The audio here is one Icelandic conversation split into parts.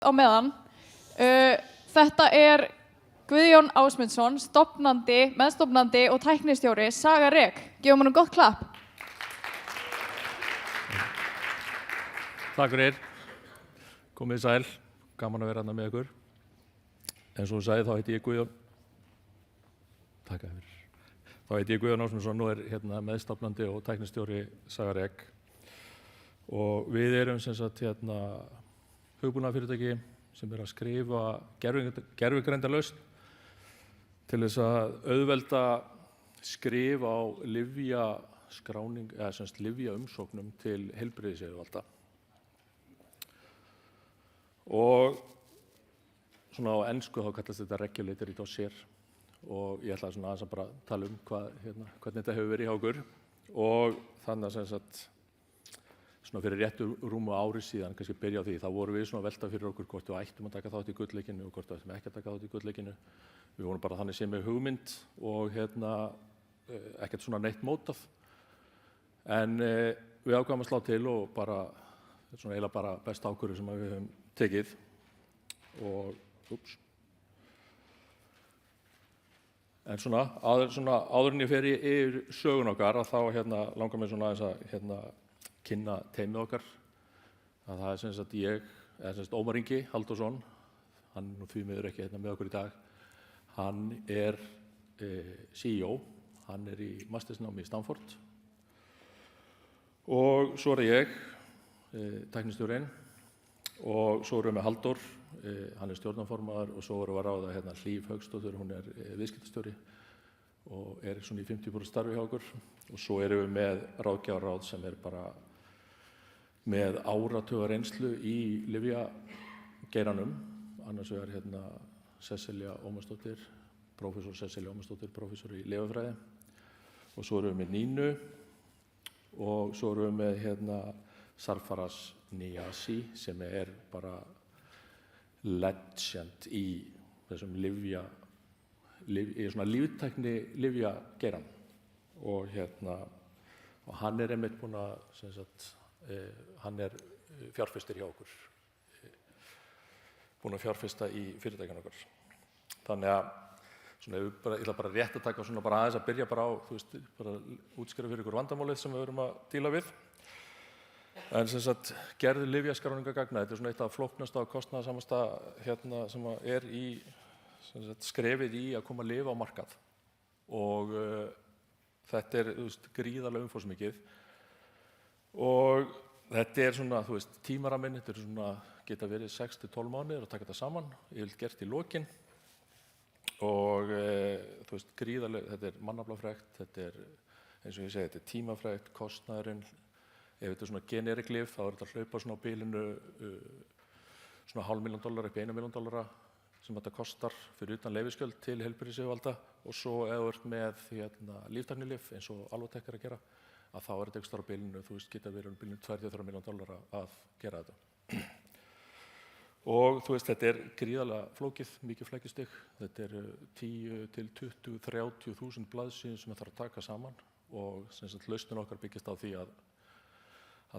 á meðan. Þetta Guðjón Ásmundsson, meðstofnandi og tæknistjóri Saga Rek. Gefum honum gott klapp. Takk fyrir. Komið sæl. Gaman að vera hérna með ykkur. Eins og þú sagði, þá heiti ég Guðjón. Takk fyrir. Þá heiti ég Guðjón Ásmundsson og hérna meðstofnandi og tæknistjóri Saga Rek. Og við erum sem sagt hugbúnaðarfyrirtæki sem að skrifa gervigreindarlausn til þess að auðvelda skrif á lyfjaskráning eða sem sagt lyfjaumsóknum til heilbrigðisyfirvalda. Og svona á ensku þá kallast þetta regulator dossier og ég ætla svona aðeins að bara tala hvernig þetta hefur verið hjá okkur og þannig að sem sagt svona fyrir réttu rúmu ári síðan, kannski byrja á því, þá vorum við svona að velta fyrir okkur hvort við ættum að taka þátt í gullleikinu og hvort við ættum ekki að taka þátt í gullleikinu. Við vorum bara þannig sem með hugmynd og ekkert svona neitt mótað. En við ákváðum að slá til og bara, svona eiginlega bara besta ákvörðun sem við höfum tekið. Og, En svona, áður en ég fer yfir sögun okkar, þá langar mér svona aðeins að kynna teymið okkar. Það sem sagt ég, eða sem sagt Ómar Ingi Halldórsson, hann nú því miður ekki með okkur í dag. Hann CEO, hann í mastersnámi í Stanford. Og svo ég, tæknistjórinn, og svo erum við Halldór, hann stjórnarformaður og svo erum við að ráða Hlíf Hauksdóttir, hún viðskiptastjóri og svona í 50% starfi hjá okkur. Og svo erum við með ráðgjafarráð sem bara með áratuga reynslu í lyfjageiranum. Annars vegar Sesselja Ómarsdóttir, prófessor í lyfjafræði. Og svo erum við með Nínu og svo erum við með Sarfaraz Niazi sem bara legend í þessum svona líftækni lyfjageiran. Og hann einmitt búinn að sem sagt hann fjárfestir hjá okkur, búinn að fjárfesta í fyrirtækjunum okkar. Þannig að ég ætla bara rétt að taka svona bara aðeins að byrja bara á, bara útskýra fyrir ykkur vandamálið sem við erum að díla við. En sem sagt gerð lyfjaskráningargagna, þetta svona eitt af flóknasta og kostnaðarsamasta sem í sem sagt skrefið í að koma lyf á markað. Og þetta gríðarlega umfangsmikið. Og þetta svona, tímaramminn, þetta svona, geta verið 6 til 12 mánuðir að taka þetta saman, yfirleitt gert í lokin. Og gríðarlega, þetta mannaflafrekt, þetta eins og ég segi, þetta tímafrekt, kostnaðurinn. Ef þetta svona generik lyf, þá þetta að hlaupa svona á bilinu svona $500,000 upp í $1 million sem þetta kostar fyrir utan leyfisgjöld til heilbrigðisyfirvalda. Og svo ef þú ert með líftæknilyf eins og Alvotech að gera, að þá þetta ekstra á bilinu, geta verið bilinu $2 til $3 million að gera þetta. Og þetta gríðarlega flókið, mikið flækjustig. Þetta 10 til 20, 30.000 blaðsíður sem þarf að taka saman og sem sagt lausnin okkar byggist á því að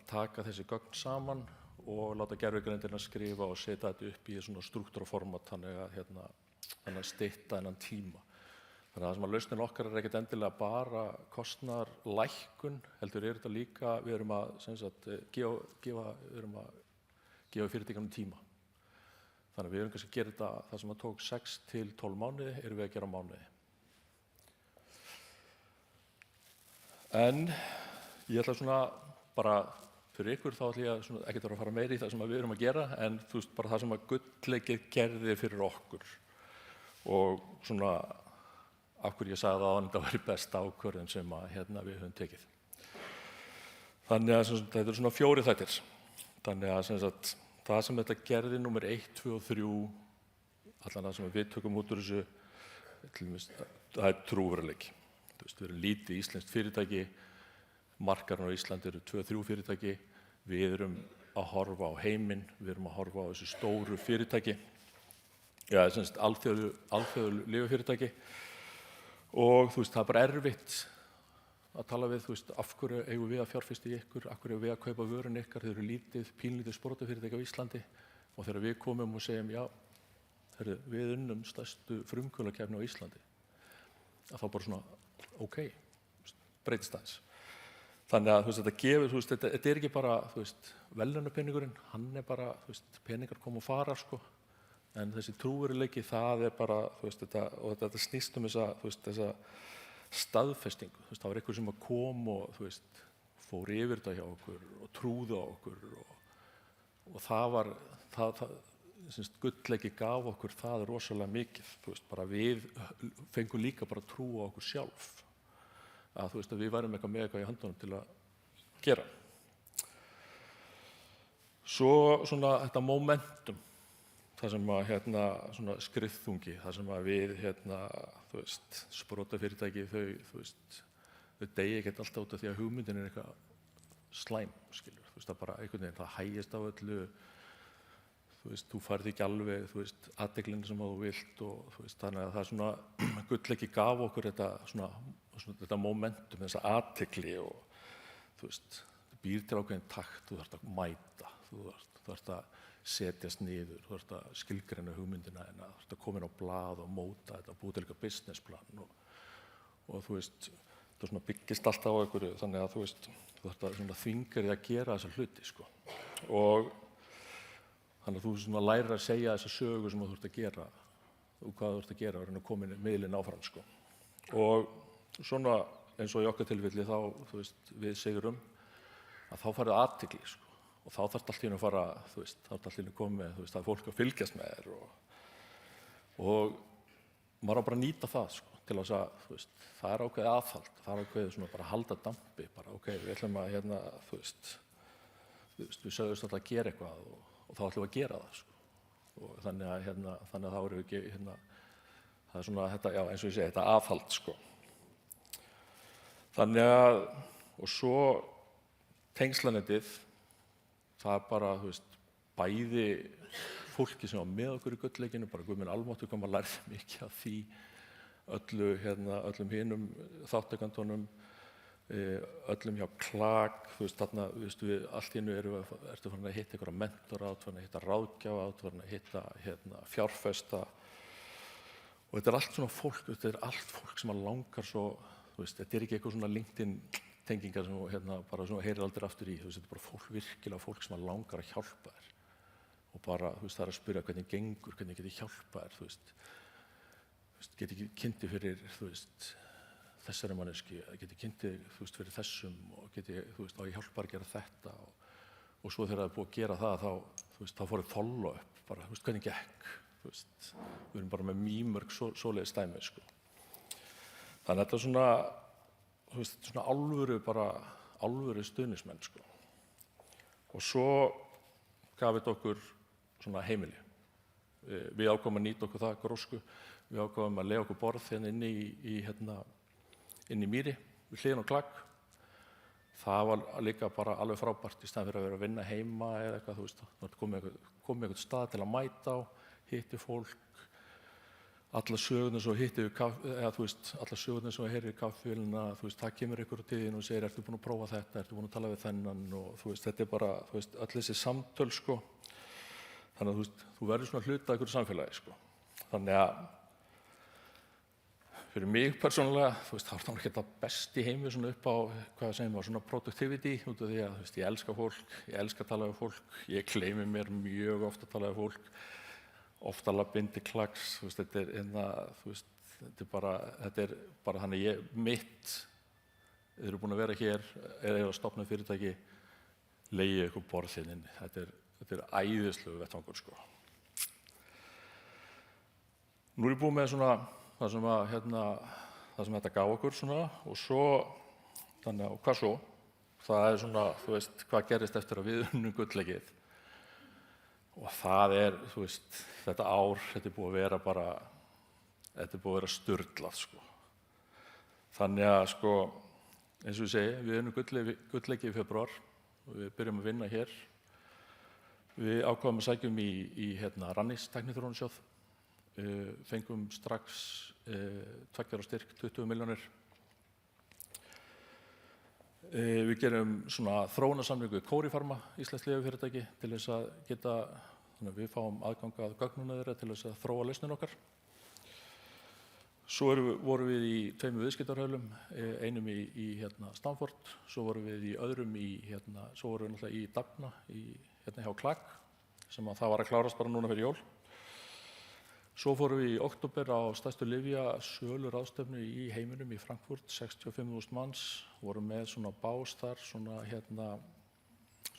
taka þessi gögn saman og láta gervigreindina skrifa og setja þetta upp í svona struktúraformat þannig að stytta þennan tíma. Þannig að það sem að lausnin okkar ekkert endilega bara kostnaðarlækkun, heldur þetta líka, við erum að sem sagt gefa fyrirtækjunum tíma. Þannig að við erum kannski að gera þetta, það sem að tók 6 til 12 mánuði, erum við að gera á mánuði. En ég ætla svona bara fyrir ykkur þá ætla ég svona ekkert að fara meira í það sem við erum að gera, en bara það sem að gullleikið gerði fyrir okkur. Og svona af hverju ég sagði að þetta væri besta ákvörðun sem við höfum tekið. Þannig að þetta svona 4 þættir. Þannig að það sem þetta gerði númer 1, 2 og 3, allan það sem við tökum út úr þessu, það trúverðuleiki. Við erum lítið íslenskt fyrirtæki, markarinn á Íslandi eru 2-3 fyrirtæki, við erum að horfa á heiminn, við erum að horfa á þessu stóru fyrirtæki, alþjóðlegu lyfjafyrirtæki. Og það bara erfitt að tala við, af hverju eigum við að fjárfesta í ykkur, af hverju eigum við að kaupa vörun ykkar, þau eru lítið, pínlítið sprotafyrirtæki á Íslandi, Og þegar við komum og segjum, já, heyrðu, við unnum stærstu frumkvöðlakeppni á Íslandi, að þá bara svona, ok, breytist aðeins. Þannig að þetta gefur, þetta er ekki bara verðlaunapenningurinn, hann er bara, peningar koma og fara, sko. En þessi trúveruleiki, það er bara, og þetta snýst þessa staðfestingu. Það var einhver sem kom og, fór yfir þetta hjá okkur og trúði á okkur og það var, gullleiki gaf okkur það rosalega mikið. Bara við fengum líka bara trú á okkur sjálf. Að við værum eitthvað með eitthvað í höndunum til að gera. Svo þetta momentum, það sem svona skriðþungi, það sem við sprotafyrirtæki, þau deyja ekkert alltaf út af því að hugmyndin er eitthvað slæm, skilur. Það bara einhvern veginn, það hægist á öllu, þú færð ekki alveg, athyglina sem þú vilt og þannig að það svona gullleiki gaf okkur þetta momentum, þessa athygli og býr til ákveðinn takt, þú þarft að mæta, þú þarft að setjast niður, þú þarft að skilgreina hugmyndina þína, þú þarft að koma inn á blað og móta þetta, búa til eitthvað businessplan og það svona byggist alltaf á einhverju, þannig að þú þarft að þvinga þig að gera þessa hluti, sko. Og þannig að þú lærir að segja þessa sögu sem þú þarft að gera og hvað þú þarft að gera og reyna að koma miðlinn áfram, sko. Og svona eins og í okkar tilfelli þá, við sigurum að þá farið athygli, sko. Og þá þarft allt í einu að fara, þá þarft allt í einu að koma með, það er fólk að fylgjast með þér og maður á bara að nýta það, sko, til þess að, það er ákveðið aðhald, það er ákveðið svona bara að halda dampi, bara ok, við ætlum að við sögðumst alltaf að gera eitthvað og þá ætlum við að gera það, sko. Og þannig að þá erum við ekki, það er svona þetta, já, eins og ég segi, þetta aðhald, sko. Þannig að, og svo tengslanettið, það er bara, bæði fólki sem var með okkur í gullleikinu, bara Guð minn almáttugur hvað maður lærði mikið af því, öllum hinum þáttakendunum, öllum hjá KLAK, þarna, við allt í einu ertu farin að hitta einhverja mentora, farin að hitta ráðgjafa, farin að hitta fjárfesta og þetta er allt svona fólk, þetta er allt fólk sem að langar svo, þetta er ekki eitthvað svona LinkedIn tengingar sem bara svona heyrir aldrei aftur í, þetta er bara fólk, virkilega fólk sem að langar að hjálpa þér og bara, það er að spyrja hvernig gengur, hvernig get ég hjálpa þér, get ekki kynnti fyrir, þessari manneski, get ég kynnti, fyrir þessum og get ég, á ég hjálpa að gera þetta og svo þegar það er búið að gera það, þá fór ég follow-up, bara, hvernig gekk, við erum bara með mýmörg svoleiðis dæmi, sko. Þannig að þetta er svona alvöru stuðningsmenn, sko. Og svo gaf þetta okkur svona heimili. Við ákváðum að nýta okkur það grósku, við ákváðum að leiga okkur borð hérna inn í Mýri, við hliðina á KLAK. Það var líka bara alveg frábært í staðinn fyrir að vera að vinna heima eða eitthvað, það komið einhvern stað til að mæta á, hitti fólk, alla sögurnar svo hittum við, alla sögurnar svo heyrir í kaffivélina, það kemur einhver á tíðin og segir, ertu búin að prófa þetta, ertu búin að tala við þennan og þetta er bara, öll þessi samtöl, sko. Þannig að þú verður svona hluta af einhverju samfélagi, sko. Þannig að fyrir mig persónulega, þá er það ekki það best í heimi svona upp á, hvað segjum við, svona productivity, út af því að ég elska fólk, ég elska að tala við fólk, ég gleymi mér mjög oft að tala við fólk, oft að labba inn til KLAKs, þetta er bara þannig mitt, þið eru búin að vera hér, eða að stofna fyrirtæki, leigja ykkur borð hérna inni, þetta er æðislegu vettvangur, sko. Nú er ég búin með svona það sem þetta gaf okkur svona og svo, þannig að, og hvað svo? Það er svona, hvað gerist eftir að við unnum gullleikið? Og það er, þetta ár, þetta er búið að vera bara, þetta er búið að vera sturlað, sko. Þannig að, sko, eins og ég segi, við unnum gullleikið í febrúar og við byrjum að vinna hér. Við ákváðum að sækjum í Rannís tækniþróunarsjóð, fengum strax 2 ára styrk, 20 milljónir. Við gerum svona þróunarsamningu við Corifarma, íslenskt lyfjafyrirtæki, til þess að geta þannig að við fáum aðgang að gögnunum þeirra til þess að þróa lausnin okkar. Svo vorum við í 2 viðskiptarhölum, einum í Stanford, svo vorum við í öðrum svo vorum við náttúrulega í Dagna hjá Klak, sem að það var að klárast bara núna fyrir jól. Svo fórum við í október á stærstu lyfjasöluráðstefnu í heiminum í Frankfurt, 65.000 manns, vorum með svona bás þar, svona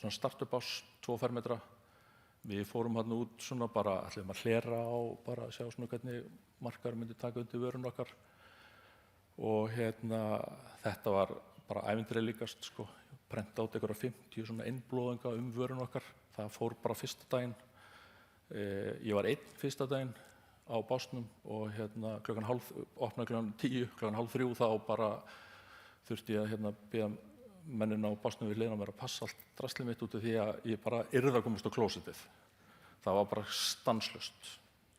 startup bás, 2 fermetra. Við fórum hérna út svona bara, ætlum að hlera á, bara að sjá svona hvernig markaður myndi taka undir vörun okkar. Og þetta var bara ævintýrið líkast, sko. Prenta át einhverja 50 svona innblóðinga vörun okkar. Það fór bara fyrsta daginn. Ég var einn fyrsta daginn á básnum og opnaði klukkan 10, klukkan 2:30 þá bara þurfti ég að biðja mennina á básnum við hliðina á mér að passa allt draslið mitt út af því að ég bara yrði að komast á klósettið. Það var bara stanslaust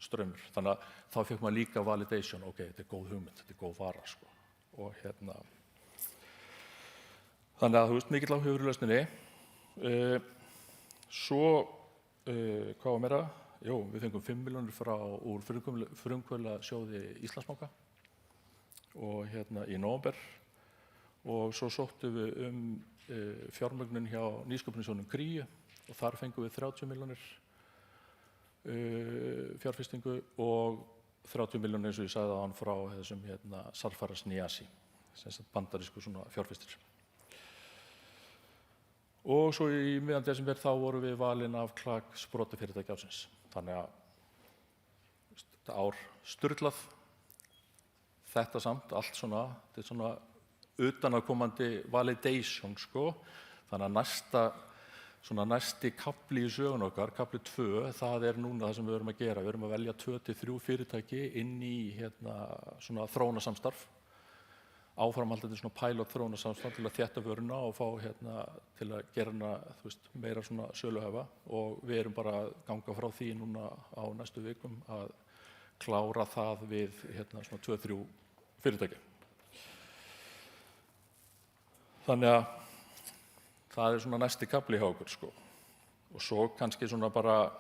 straumur. Þannig að þá fékk maður líka validation, ok, þetta er góð hugmynd, þetta er góð vara, sko. Og þannig að þú veist, mikill áhugi í lausninni. Svo, hvað var meira? Jú, við fengum 5 milljónir úr frumkvöðlasjóði Íslandsbanka og í nóvember. Og svo sóttum við fjármögnun hjá nýsköpunarsjóðnum Kríu og þar fengum við 30 milljónir fjárfestingu og 30 milljónir eins og ég sagði áðan frá þessum Sarfaraz Niazi, sem sagt bandarísku svona fjárfestir. Og svo í miðjan desember þá vorum við valin af Klak sprotafyrirtæki ársins. Þannig að þetta ár sturlað, þetta samt, allt svona, þetta er svona utanaðkomandi validation, sko. Þannig að næsti kafli í sögun okkar, kafli 2, það er núna það sem við erum að gera. Við erum að velja 2 til 3 fyrirtæki inn í svona þróunarsamstarf. Áframhaldandi svona pilot þróunarsamstarf til að þétta vöruna og fá til að gera hana, þú veist, meira svona söluhæfa. Og við erum bara að ganga frá því núna á næstu vikum að klára það við svona 2-3 fyrirtæki. Þannig að það er svona næsti kafli hjá okkur, sko. Og svo kannski svona bara,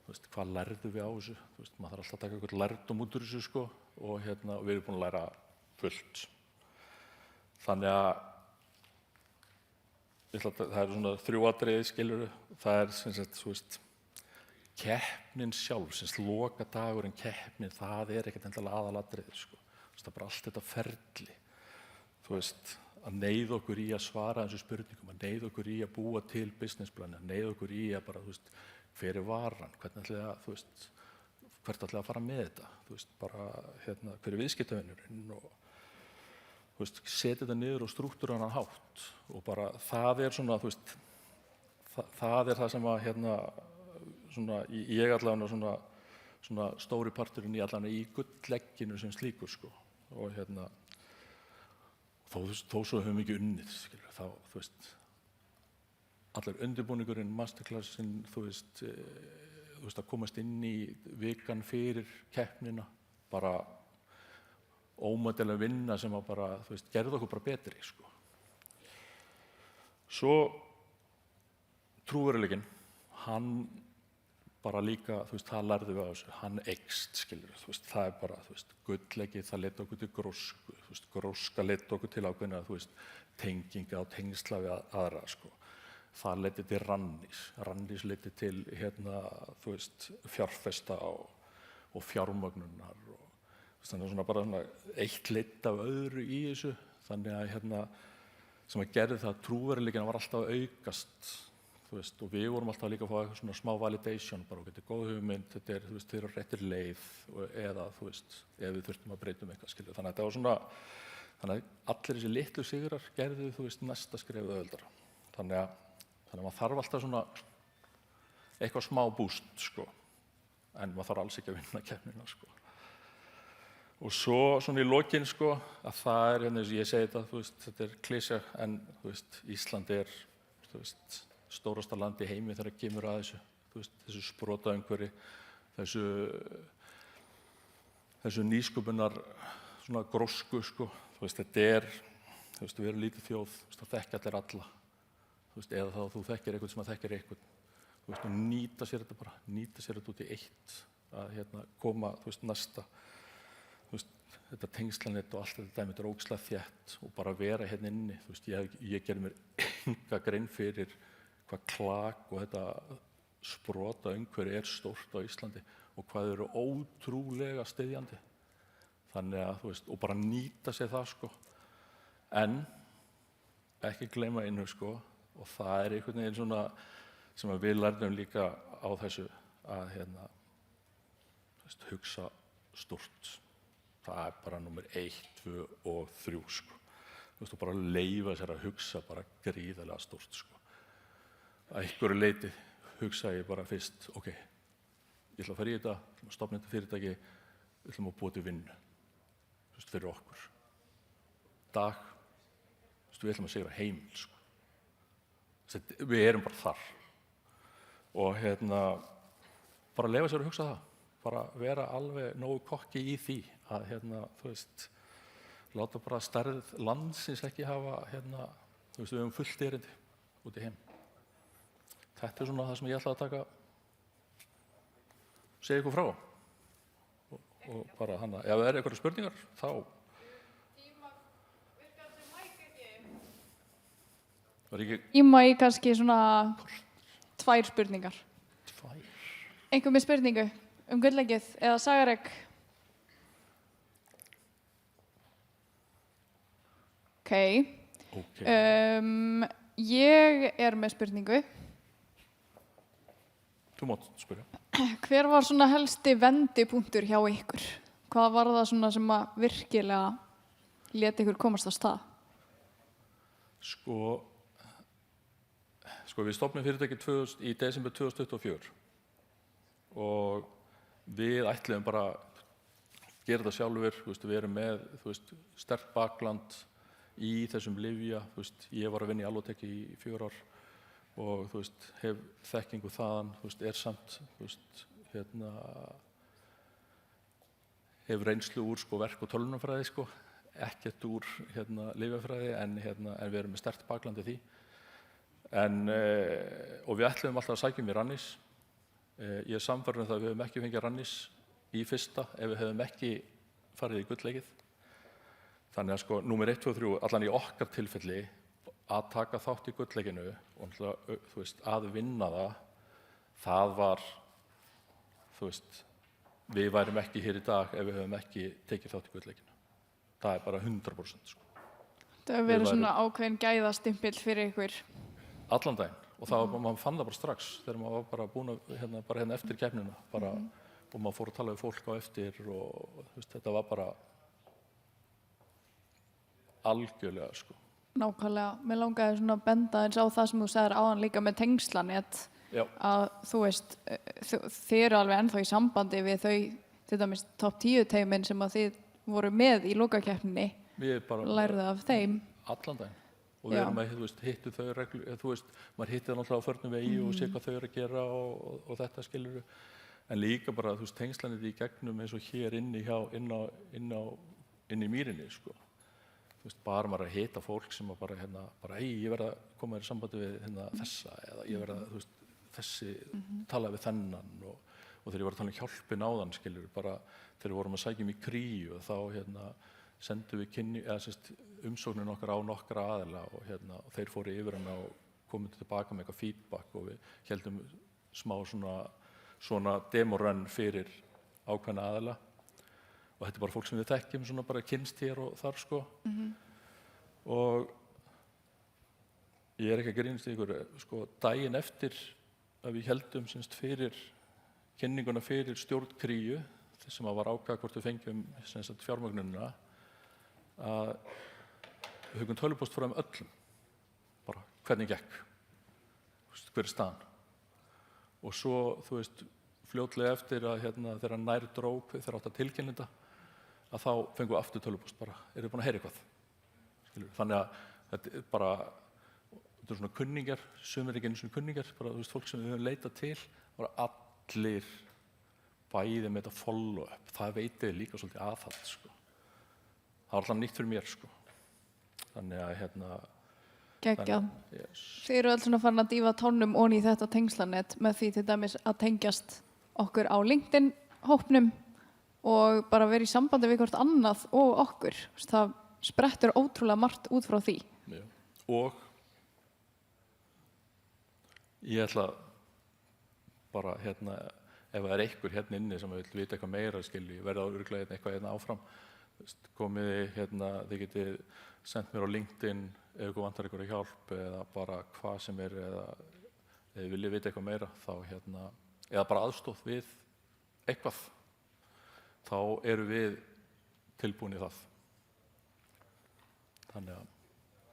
þú veist, hvað lærðum við á þessu? Þú veist, maður þarf alltaf að taka eitthvað lærdóm út úr þessu, sko. Og við erum búin að læra fullt. Þannig að það eru svona 3 atriði, skilurðu. Það er sem sagt, þú veist, keppnin sjálf, sem sagt, lokadagurinn keppnin, það er ekkert endilega aðalatriði, sko. Það er bara allt þetta ferli. Þú veist, að neyða okkur í að svara þessu spurningum, að neyða okkur í að búa til businessplan, að neyða okkur í að bara, þú veist, hver er varan, hvert ætlaði að fara með þetta, þú veist, bara, hver er viðskiptavinurinn og, þú veist, setja þetta niður og strúktúra hann hátt og bara það er svona, þú veist, það er það sem að, svona, ég allavega svona stóri parturinn í allavega í gulllegginu sem slíkur, sko, og þó svo höfum við ekki unnið, skilur, þá, þú veist, allir undirbúningurinn, masterclassin, þú veist, að komast inn í vikan fyrir keppnina, bara ómætilega vinna sem að bara, þú veist, gerði okkur bara betri, sko. Svo trúveruleikinn, hann bara líka, þú veist, það lærðum við á þessu, hann eykst, skilur, þú veist, það er bara, þú veist, gullleikið, það leiddi okkur til grósku, þú veist, gróska leiddi okkur til ákveðna, þú veist, tenginga og tengsla við aðra, sko. Það leiddi til Rannís leiddi til, þú veist, fjárfesta og fjármögnunar og þannig að svona bara svona eitt leiddi af öðru í þessu, þannig að sem að gerði það að trúverðuleikinn var alltaf að aukast. Þú veist, og við vorum alltaf líka að fá eitthvað svona smá validation, bara þetta er góð hugmynd, þetta er, þú veist, þeir eru réttir leið eða, þú veist, ef við þurftum að breyta eitthvað, skilja. Þannig að þetta var svona, þannig að allir þessi litlu sigrar gerðu, þú veist, næsta skrefið auðveldara. Þannig að maður þarf alltaf svona eitthvað smá boost, sko, en maður þarf alls ekki að vinna keppnina, sko. Og svo svona í lokin, sko, að það er, eins og ég segi þetta, þú veist, þetta er klisja, en, þú veist, Ísland er, þú veist, stórasta land í heimi þegar kemur að þessu, þú veist, þessu sprotaumhverfi, þessu nýsköpunar svona grósku, sko, þú veist, þetta er, þú veist, við erum lítið þjóð, þú veist, það þekkja allir alla, þú veist, eða þá þú þekkir eitthvað sem að þekkir eitthvað, þú og nýta sér þetta út í eitt, að koma, næsta, þetta tengslanett og allt þetta dæmi, þetta er ógeðslega þétt og bara vera hérna inni, ég gerði mér enga grein fyrir hvað klak og þetta sprota umhverfi er stórt á Íslandi og hvað þau eru ótrúlega styðjandi. Þannig að, og bara nýta sér það, sko. En ekki gleyma einu, sko, og það er einhvern veginn svona sem að við lærðum líka á þessu að hugsa stórt. Það er bara númer 1, 2 og 3, sko. Og bara leyfa sér að hugsa bara gríðarlega stórt, sko. Að einhverju leyti hugsa ég bara fyrst, ok, ég ætla að fara í þetta, ég ætla að stofna þetta fyrirtæki, við ætlum að búa til vinnu, fyrir okkur. Dag, við ætlum að sigra heimil, sko. Við erum bara þar. Og bara leyfa sér að hugsa það. Bara vera alveg nógu kokki í því að, láta bara stærð landsins ekki hafa, við höfum fullt erindi út í heim. Þetta er svona það sem ég ætla að segja ykkur frá. Og bara ef það eru einhverjar spurningar, þá. Virkar þessi mæk ekki? Íma í kannski svona 2 spurningar. 2? Einhver með spurningu gullleggið eða sagaregg? Okay. Ég er með spurningu. Þú mátt spyrja. Hver var svona helsti vendipunktur hjá ykkur? Hvað var það svona sem að virkilega lét ykkur komast á stað? Sko við stofnum fyrirtækið í desember 2024 og við ætluðum bara að gera það sjálfur, við erum með sterkt bakland í þessum lyfja, ég var að vinna í Alvotech í 4 ár og hef þekkingu þaðan, er samt hef reynslu úr verk- og tölvunarfræði, ekkert úr lyfjafræði en við erum með sterkt bakland í því. Og við ætluðum alltaf að sækja í Rannís. Ég er sannfærður það að við höfum ekki fengið Rannís í fyrsta ef við hefðum ekki farið í gullleikið. Þannig að númer 1, 2 og 3, allan í okkar tilfelli, að taka þátt í gullleikinu og að vinna það var, við værum ekki hér í dag ef við höfum ekki tekið þátt í gullleikinu. Það er bara 100%. Það hefur verið svona ákveðin gæðastimpill fyrir ykkur. Allan daginn. Og maður fann það bara strax þegar maður var bara búin að bara eftir keppnina og maður fór að tala við fólk á eftir og þetta var bara algjörlega, sko. Nákvæmlega. Mér langaði svona að benda eins á það sem þú sagðir áðan líka með tengslanett. Já. Að þið eru alveg ennþá í sambandi við þau, til dæmis topp 10 teymin sem að þið voru með í lokakeppninni. Lærðu af þeim. Allan daginn. Og við erum að hittu þau reglur, maður hittir það náttúrulega á förnum vegi og sé hvað þau eru að gera og þetta skilurðu. En líka bara, tengslanir í gegnum eins og hér inni í mýrinni, sko. Bara maður að hitta fólk sem bara, ég verð að koma þér í sambandi við þessa, eða ég verð að, þessi, tala við þennan og þegar ég var að tala hjálpin á þann, skilurðu, bara þegar við vorum að sækja í kríu og þá, sendum við umsóknin okkar á nokkra aðila og þeir fóru yfir hana og komum tilbaka með eitthvað feedback og við héldum smá svona demorun fyrir ákveðna aðila og þetta er bara fólk sem við þekkjum svona bara kynnst hér og þar, sko. Og ég er ekki að grínast í ykkur, daginn eftir að við héldum fyrir kynninguna fyrir stjórn kríu sem var ákveða hvort við fengjum fjármögnunina að við höfum tölvupóst frá öllum, bara hvernig gekk, hver er staðan. Og svo, fljótlega eftir að þegar nær dró, þegar átt að tilkynna þetta, að þá fengum við aftur tölvupóst bara, eru þið búin að heyra eitthvað? Skilur. Þannig að þetta er bara, þetta er svona kunningjar, sumir ekki einu svona kunningjar, bara fólk sem við höfum leitað til, bara allir bæði með þetta follow-up, það veitir líka svolítið aðhald, sko. Það var alltaf nýtt fyrir mér, sko. Þannig að Geggjað. Yes. Þið eru öll svona farin að dýfa tánum onni í þetta tengslanet með því til dæmis að tengjast okkur á LinkedIn hópnum og bara vera í sambandi við hvort annað og okkur. Það sprettur ótrúlega margt út frá því. Já. Og ég ætla bara ef það er einhver hérna inni sem vil vita eitthvað meira, skilji, verða örugglega eitthvað hérna áfram, komiði þið getið sendt mér á LinkedIn ef ykkur vantar ykkur hjálp eða bara hvað sem eða ef þið viljið vita eitthvað meira, þá eða bara aðstoð við eitthvað, þá eru við tilbúin í það. Þannig að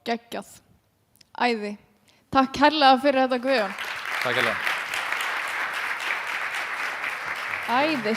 Geggjað. Æði. Takk kærlega fyrir þetta, Guðjón. takk hérlega. Æði